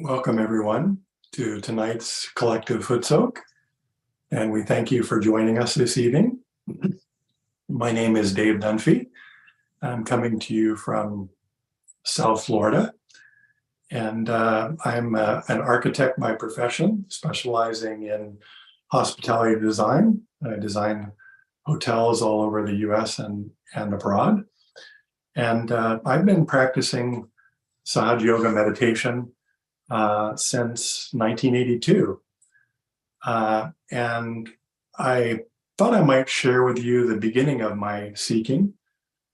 Welcome, everyone, to tonight's collective Footsoak, and we thank you for joining us this evening. My name is Dave Dunphy. I'm coming to you from South Florida, and I'm an architect by profession, specializing in hospitality design. I design hotels all over the US and abroad. And I've been practicing Sahaja Yoga meditation since 1982. And I thought I might share with you the beginning of my seeking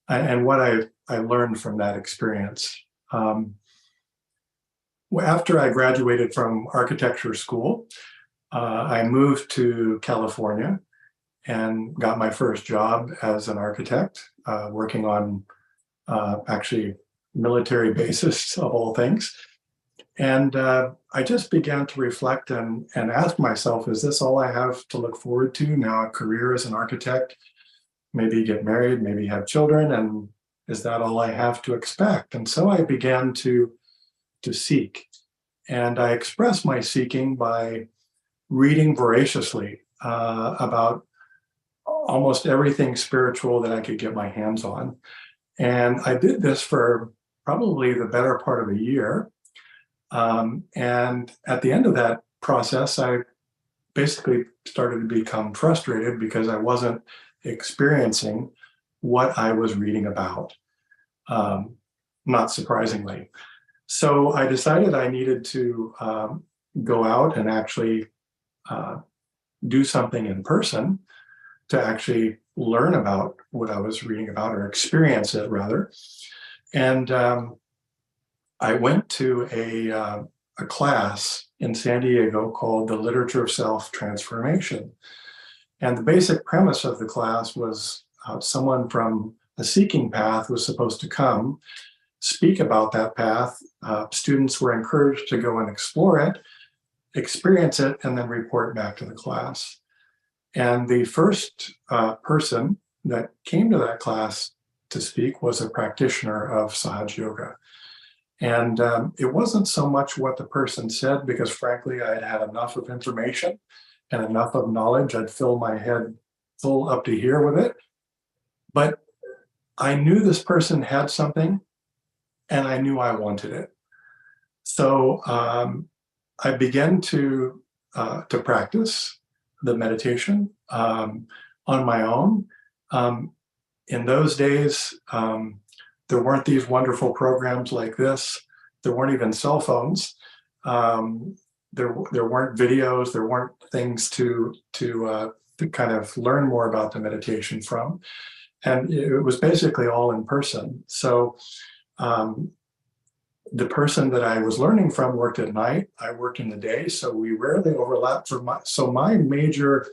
and what I learned from that experience. After I graduated from architecture school, I moved to California and got my first job as an architect, working on actually military bases of all things. And I just began to reflect and ask myself, is this all I have to look forward to now, a career as an architect, maybe get married, maybe have children, and is that all I have to expect? And so I began to seek. And I expressed my seeking by reading voraciously about almost everything spiritual that I could get my hands on. And I did this for probably the better part of a year. And at the end of that process, I basically started to become frustrated because I wasn't experiencing what I was reading about, not surprisingly. So I decided I needed to go out and actually do something in person to actually learn about what I was reading about, or experience it rather. And I went to a class in San Diego called The Literature of Self-Transformation. And the basic premise of the class was someone from a seeking path was supposed to come, speak about that path. Students were encouraged to go and explore it, experience it, and then report back to the class. And the first person that came to that class to speak was a practitioner of Sahaja Yoga. And it wasn't so much what the person said, because frankly, I had had enough of information and enough of knowledge. I'd fill my head full up to here with it. But I knew this person had something, and I knew I wanted it. So I began to practice the meditation on my own. In those days, there weren't these wonderful programs like this. There weren't even cell phones. There weren't videos. There weren't things to kind of learn more about the meditation from. And it was basically all in person. So the person that I was learning from worked at night. I worked in the day, so we rarely overlapped. So my major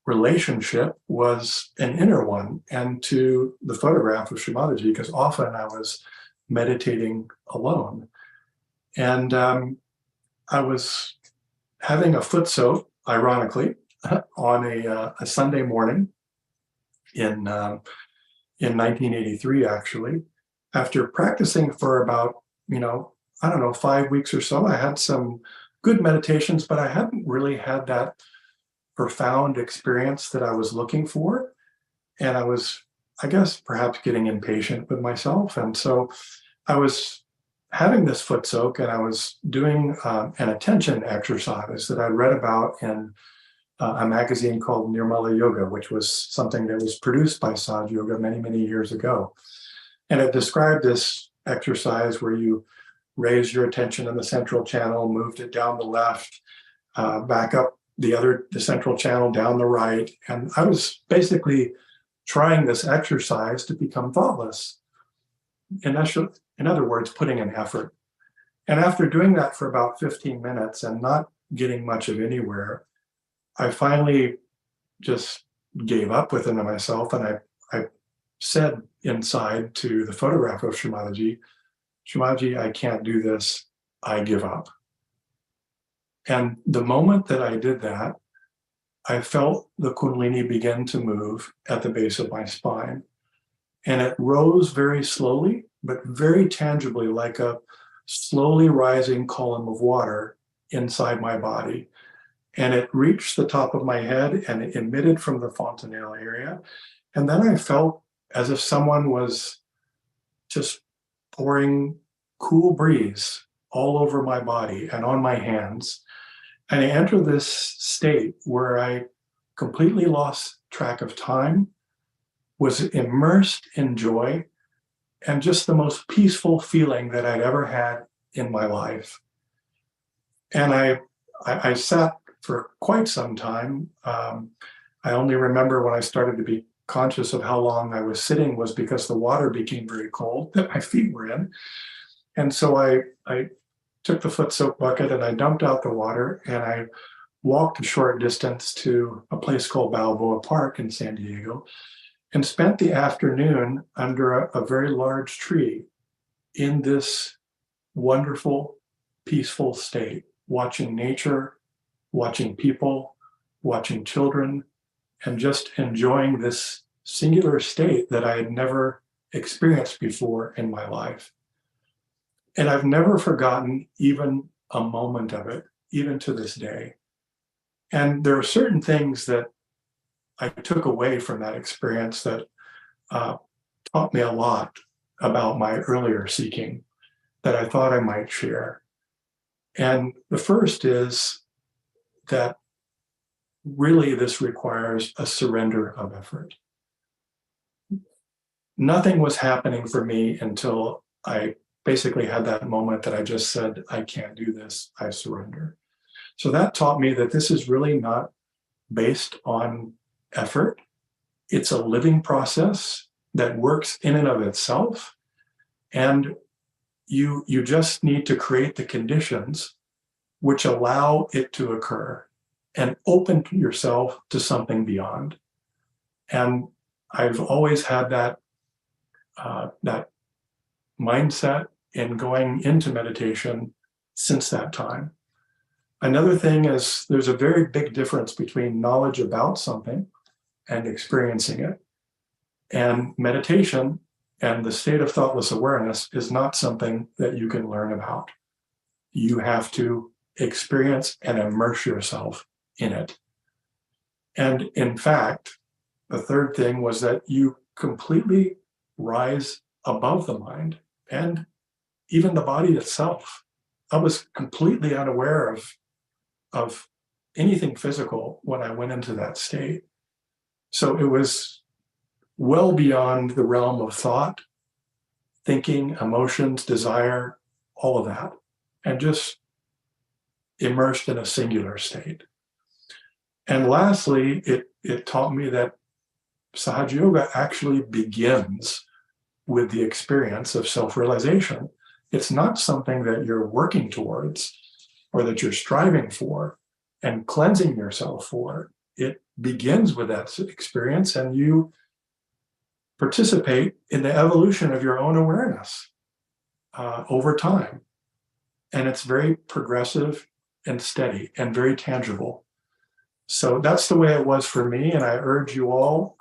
relationship was an inner one, and to the photograph of Shamaji, because often I was meditating alone. And I was having a footsoak, ironically, on a Sunday morning in 1983, actually. After practicing for about, I don't know, 5 weeks or so, I had some good meditations, but I hadn't really had that profound experience that I was looking for. And I was, I guess, perhaps getting impatient with myself. And so I was having this footsoak, and I was doing an attention exercise that I read about in a magazine called Nirmala Yoga, which was something that was produced by Sahaja Yoga many, many years ago. And it described this exercise where you raise your attention in the central channel, moved it down the left, back up the central channel, down the right. And I was basically trying this exercise to become thoughtless. In other words, putting in effort. And after doing that for about 15 minutes and not getting much of anywhere, I finally just gave up within myself. And I said inside to the photograph of Shamaji, I can't do this. I give up. And the moment that I did that, I felt the Kundalini begin to move at the base of my spine. And it rose very slowly, but very tangibly, like a slowly rising column of water inside my body. And it reached the top of my head and it emitted from the fontanelle area. And then I felt as if someone was just pouring cool breeze all over my body and on my hands. And I entered this state where I completely lost track of time, was immersed in joy, and just the most peaceful feeling that I'd ever had in my life. And I sat for quite some time. I only remember when I started to be conscious of how long I was sitting was because the water became very cold that my feet were in. And so I took the Footsoak bucket and I dumped out the water and I walked a short distance to a place called Balboa Park in San Diego and spent the afternoon under a very large tree in this wonderful, peaceful state, watching nature, watching people, watching children, and just enjoying this singular state that I had never experienced before in my life. And I've never forgotten even a moment of it, even to this day. And there are certain things that I took away from that experience that taught me a lot about my earlier seeking that I thought I might share. And the first is that really this requires a surrender of effort. Nothing was happening for me until I basically had that moment that I just said, I can't do this, I surrender. So that taught me that this is really not based on effort. It's a living process that works in and of itself. And you just need to create the conditions which allow it to occur and open yourself to something beyond. And I've always had that mindset in going into meditation since that time. Another thing is there's a very big difference between knowledge about something and experiencing it. And meditation and the state of thoughtless awareness is not something that you can learn about. You have to experience and immerse yourself in it. And in fact, the third thing was that you completely rise above the mind and even the body itself. I was completely unaware of anything physical when I went into that state. So it was well beyond the realm of thought, thinking, emotions, desire, all of that, and just immersed in a singular state. And lastly, it taught me that Sahaja Yoga actually begins with the experience of self-realization. It's not something that you're working towards or that you're striving for and cleansing yourself for. It begins with that experience and you participate in the evolution of your own awareness over time. And it's very progressive and steady and very tangible. So that's the way it was for me. And I urge you all,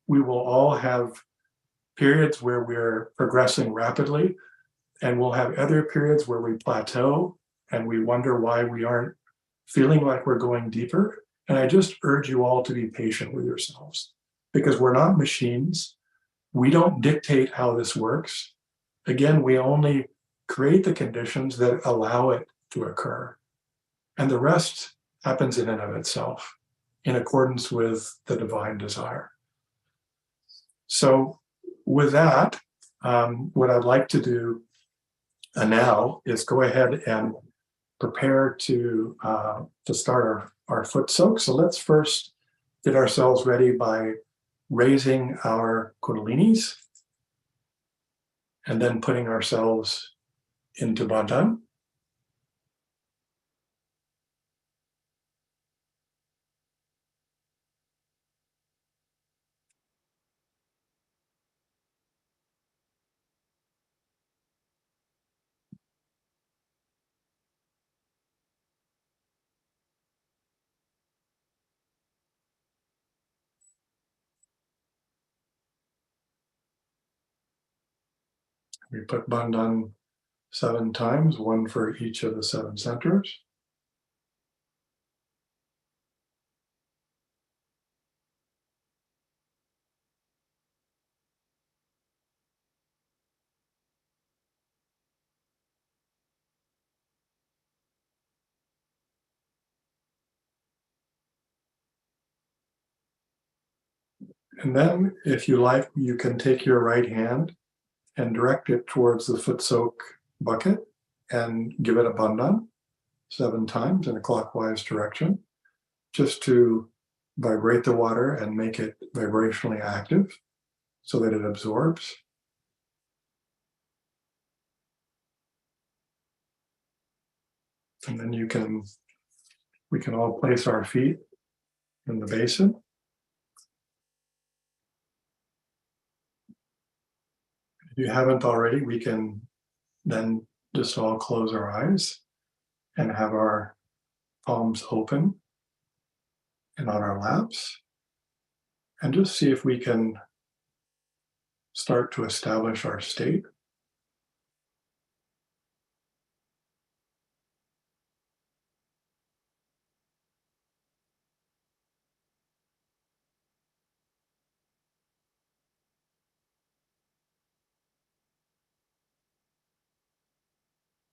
we will all have periods where we're progressing rapidly, and we'll have other periods where we plateau and we wonder why we aren't feeling like we're going deeper. And I just urge you all to be patient with yourselves because we're not machines. We don't dictate how this works. Again, we only create the conditions that allow it to occur. And the rest happens in and of itself in accordance with the divine desire. So with that, what I'd like to do now is go ahead and prepare to start our foot soak. So let's first get ourselves ready by raising our kundalinis and then putting ourselves into bandhan. We put bandhan 7 times, one for each of the 7 centers. And then, if you like, you can take your right hand and direct it towards the Footsoak bucket and give it a bandhan 7 times in a clockwise direction, just to vibrate the water and make it vibrationally active so that it absorbs. And then we can all place our feet in the basin. If you haven't already, we can then just all close our eyes and have our palms open and on our laps, and just see if we can start to establish our state.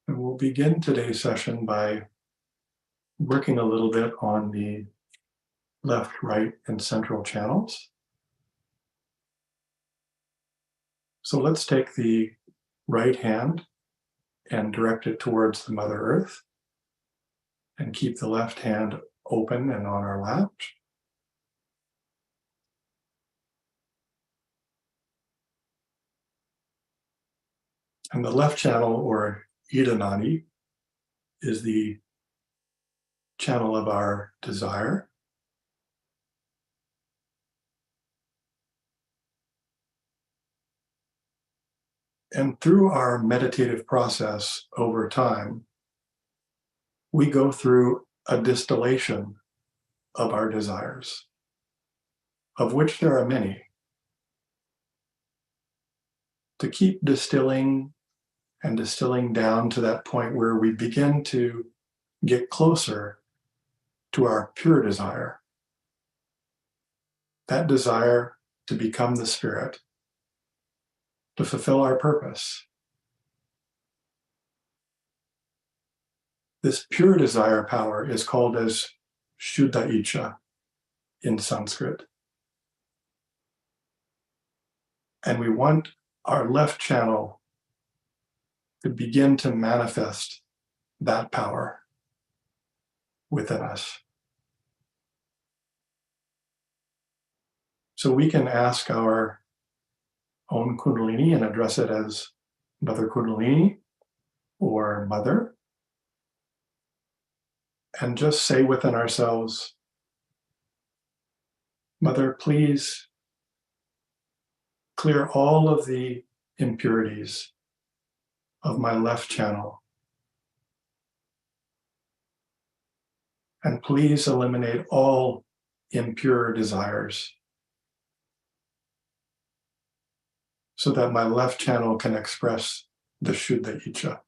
And we'll begin today's session by working a little bit on the left, right, and central channels. So let's take the right hand and direct it towards the Mother Earth, and keep the left hand open and on our lap. And the left channel, or Ida Nadi, is the channel of our desire. And through our meditative process over time, we go through a distillation of our desires, of which there are many. To keep distilling and distilling down to that point where we begin to get closer to our pure desire, that desire to become the Spirit, to fulfill our purpose. This pure desire power is called as Shuddha Icha in Sanskrit. And we want our left channel to begin to manifest that power within us. So we can ask our own Kundalini and address it as Mother Kundalini or Mother, and just say within ourselves, Mother, please clear all of the impurities of my left channel. And please eliminate all impure desires so that my left channel can express the Shuddha Icha.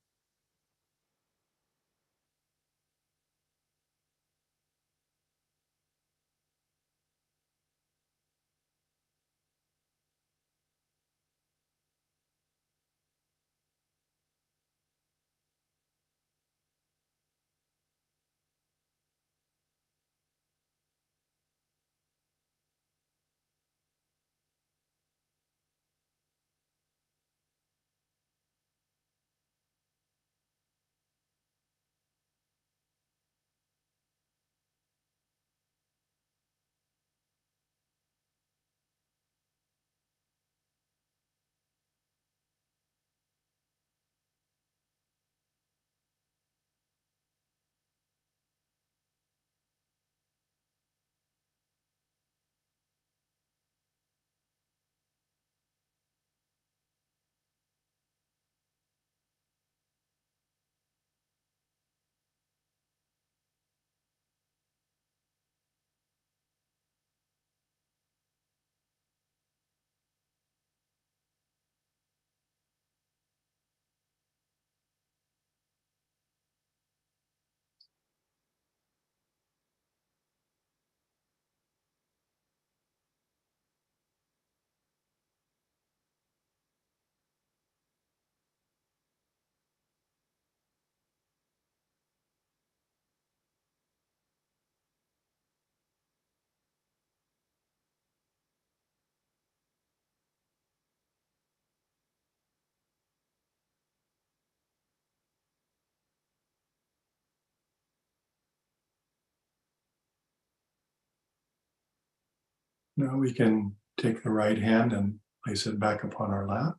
Now we can take the right hand and place it back upon our lap.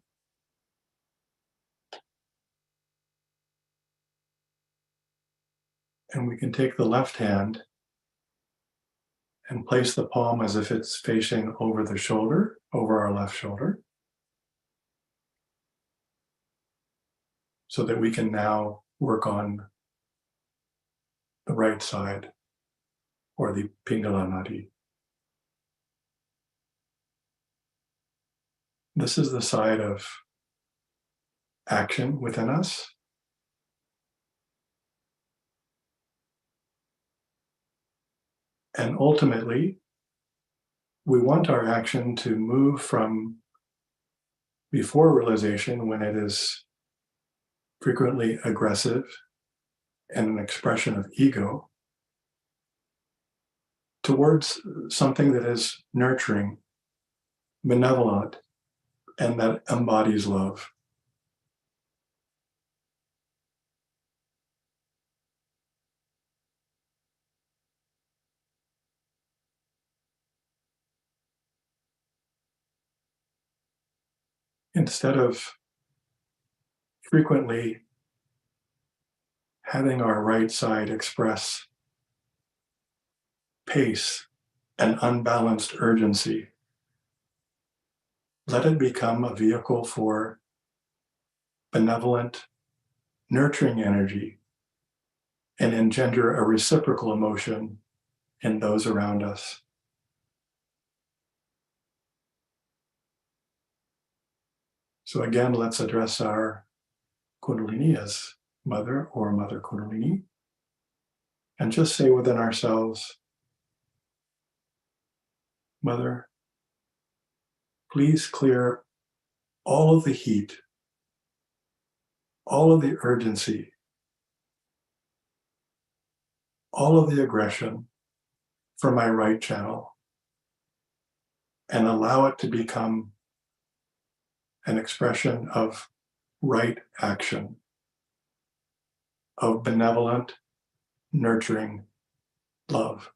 And we can take the left hand and place the palm as if it's facing over the shoulder, over our left shoulder, so that we can now work on the right side, or the Pingala Nadi. This is the side of action within us. And ultimately, we want our action to move from before realization, when it is frequently aggressive and an expression of ego, towards something that is nurturing, benevolent, and that embodies love. Instead of frequently having our right side express pace and unbalanced urgency, let it become a vehicle for benevolent, nurturing energy and engender a reciprocal emotion in those around us. So again, let's address our Kundalini as Mother or Mother Kundalini, and just say within ourselves, Mother, please clear all of the heat, all of the urgency, all of the aggression from my right channel, and allow it to become an expression of right action, of benevolent, nurturing love.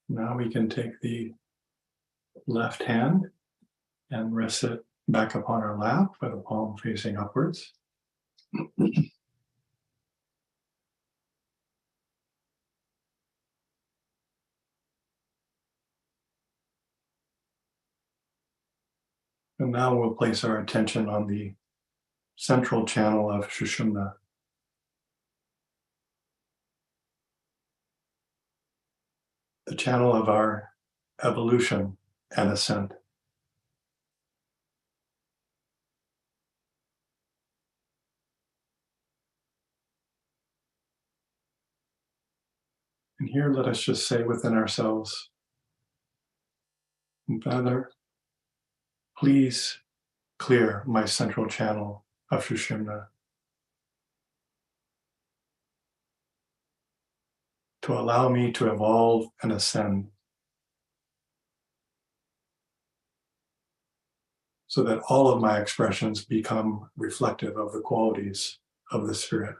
Now we can take the left hand and rest it back upon our lap with the palm facing upwards. And now we'll place our attention on the central channel of Shushumna, the channel of our evolution and ascent. here, let us just say within ourselves, Father, please clear my central channel of Sushumna to allow me to evolve and ascend so that all of my expressions become reflective of the qualities of the Spirit.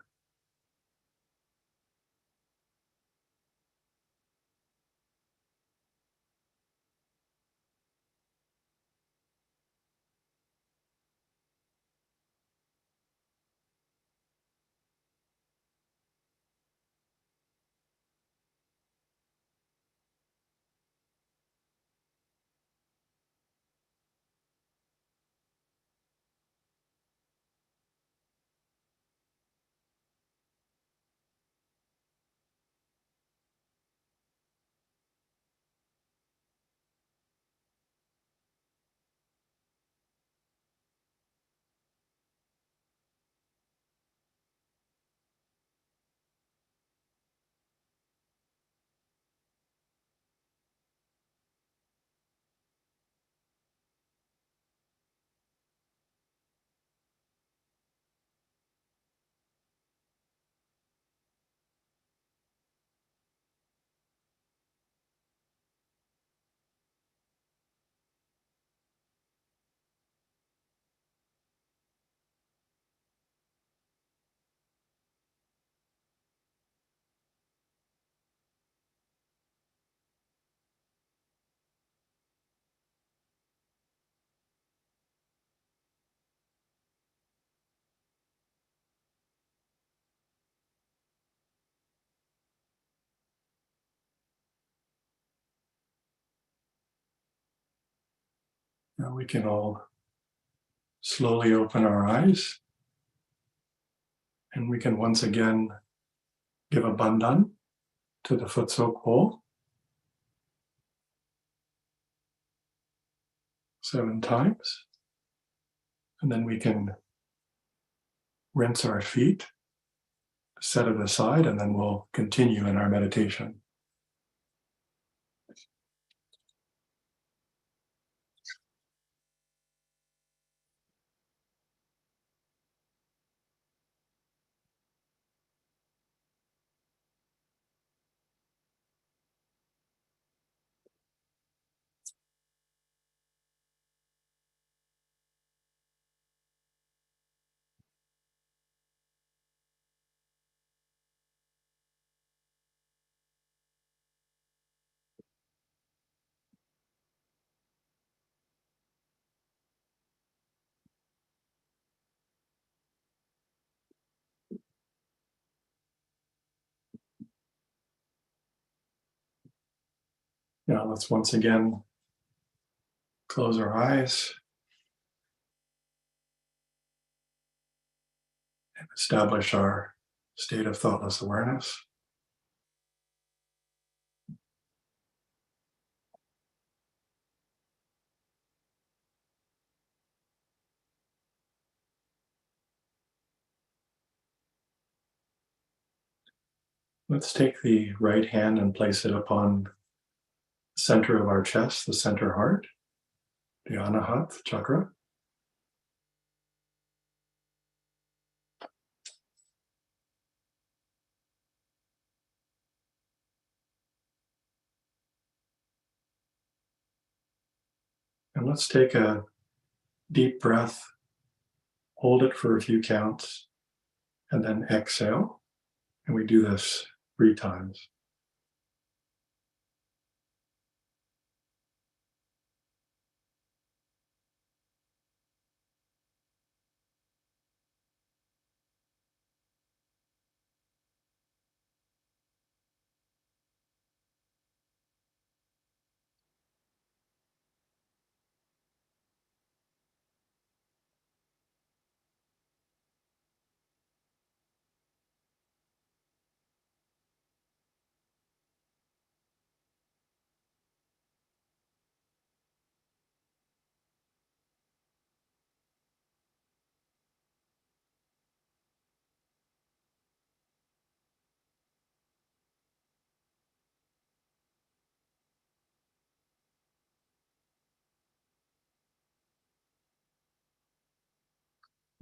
Now we can all slowly open our eyes, and we can once again give a bandhan to the Footsoak bowl 7 times. And then we can rinse our feet, set it aside, and then we'll continue in our meditation. Now let's once again close our eyes and establish our state of thoughtless awareness. Let's take the right hand and place it upon the center of our chest, the center heart, the Anahat chakra. And let's take a deep breath, hold it for a few counts, and then exhale. And we do this 3 times.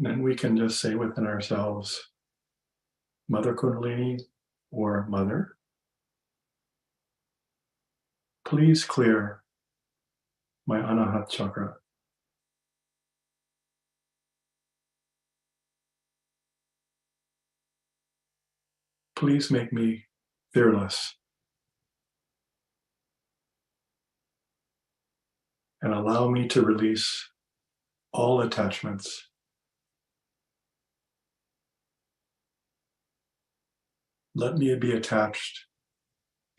And then we can just say within ourselves, Mother Kundalini or Mother, please clear my Anahat chakra. Please make me fearless and allow me to release all attachments. Let me be attached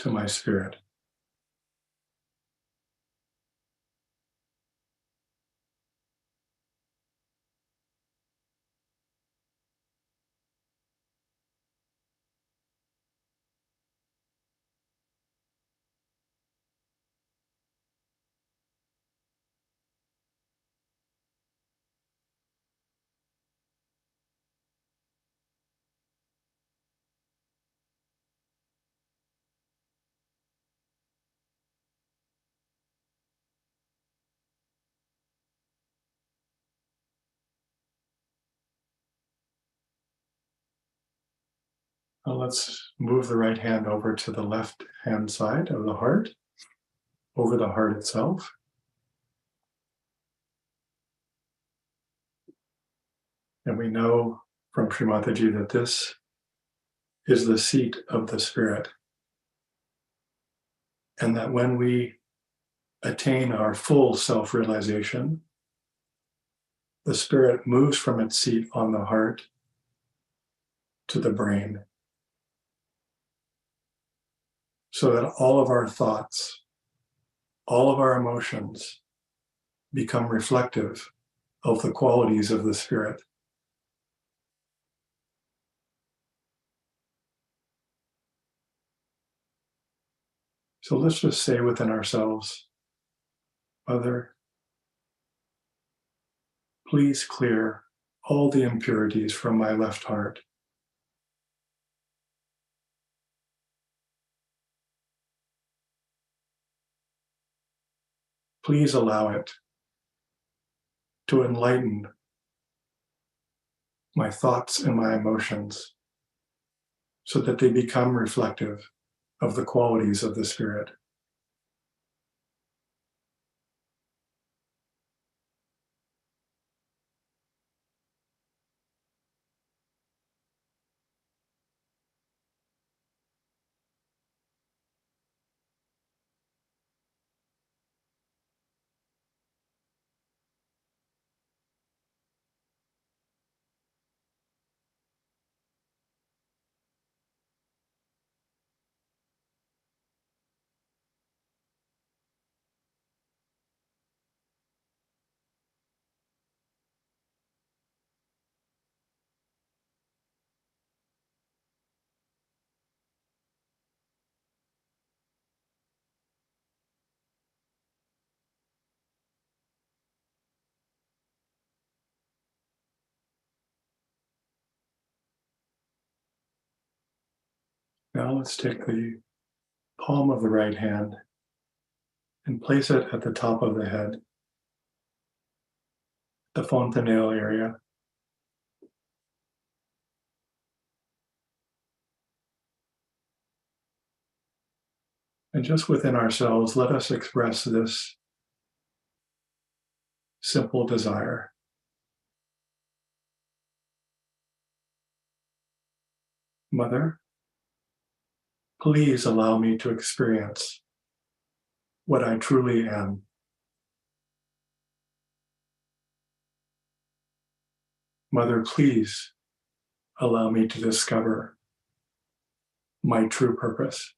to my spirit. Now let's move the right hand over to the left hand side of the heart, over the heart itself. And we know from Srimataji that this is the seat of the spirit. And that when we attain our full self-realization, the spirit moves from its seat on the heart to the brain, so that all of our thoughts, all of our emotions become reflective of the qualities of the spirit. So let's just say within ourselves, Mother, please clear all the impurities from my left heart. Please allow it to enlighten my thoughts and my emotions so that they become reflective of the qualities of the spirit. Now let's take the palm of the right hand and place it at the top of the head, the fontanelle area. And just within ourselves, let us express this simple desire. Mother, please allow me to experience what I truly am. Mother, please allow me to discover my true purpose.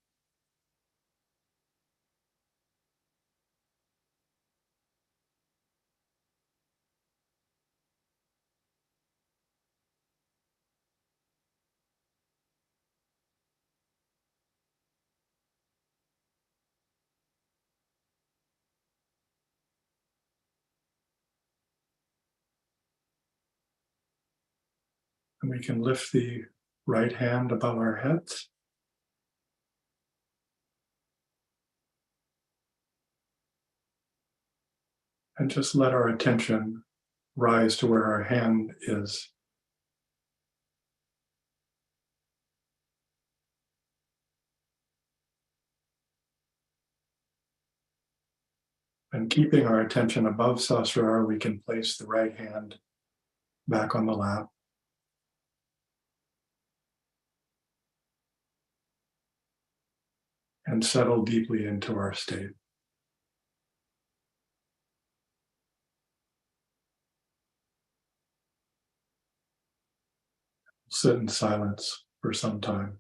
And we can lift the right hand above our heads. And just let our attention rise to where our hand is. And keeping our attention above Sahasrara, we can place the right hand back on the lap and settle deeply into our state. Sit in silence for some time.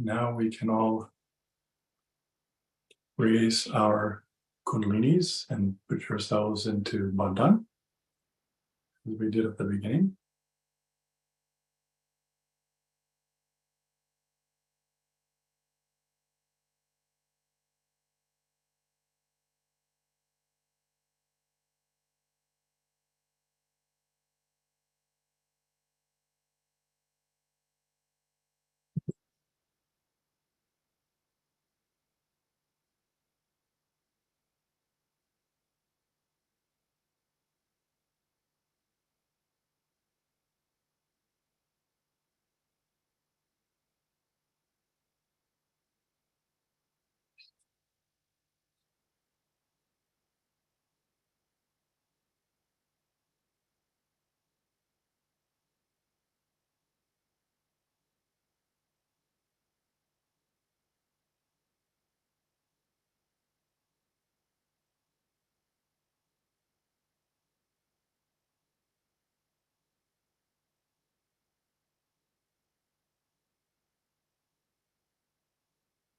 Now we can all raise our kundalinis and put yourselves into bandhan, as we did at the beginning.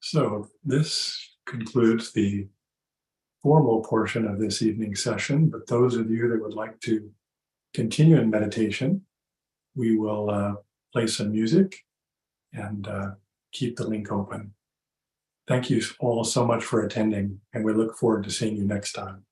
So this concludes the formal portion of this evening session, but those of you that would like to continue in meditation, we will play some music and keep the link open. Thank you all so much for attending, and we look forward to seeing you next time.